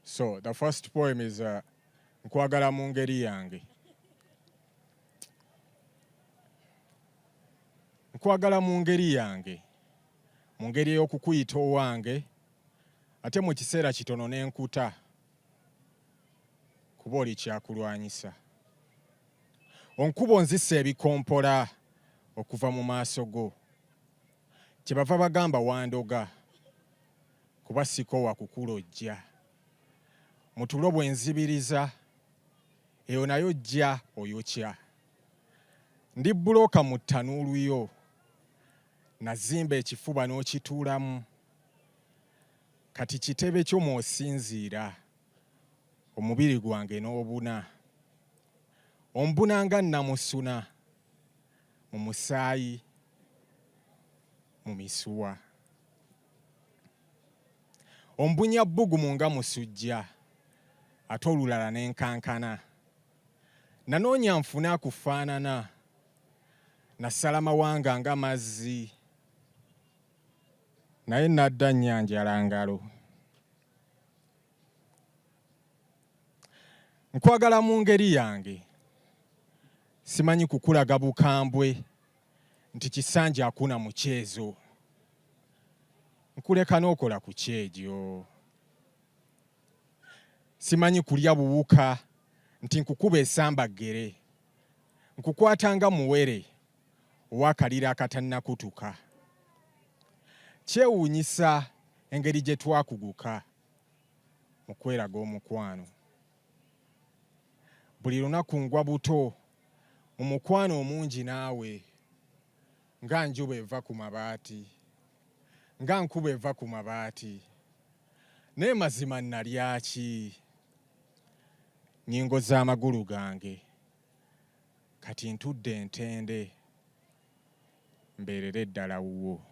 So the first poem is nkwagala mu ngeri yange. Nkwagala mu ngeri yange, mu ngeri ey'okukuyita owange, ate mu kiseera kitono n'enkuta, kuba oli kyakulwanyisa. Onkuba onzissa ebikompola okuva mu maaso go, kyebava bagamba wandoga, kuba sikoowa kukulojja. Mu tulo bwe nzibiriza, eyo nayo jja oyokya. Ndi bbulooka mu ttanuulu yo, nazimba ekifuba n'okituulamu. Kati kitebe kyo mw'osinziira, omubiri gwange n'obuna. Ombuna nga nnamusuna, mu musaayi, mu misuwa. Ombunya bbugumu nga musujja, ate olulala n'enkankana. Nanoonya nfune akufaanana, nasala mawanga nga mazzi, naye nadda nnyanjala ngalo. Nkwagala mu ngeri yange, simanyi kukulaga bukambwe nti kisanja akuna mukyezo. Nkuleka n'okola ku kyegyo. Simanyi kulya buwuka nti nkukuba esambagere. Nkukwata nga muwere owakalira akatannakutuka. Kyewuunyisa engeri gye twakuguka mu kweraga omukwano. Buli lunaku ngwa buto mu mukwano omungi naawe, nga njuba eva ku mabaati, nga nkuba eva ku mabaati. Naye mazima nalya ki? Nnyingo z'amagulu gange, kati ntudde entende, mbeerere ddala wuwo.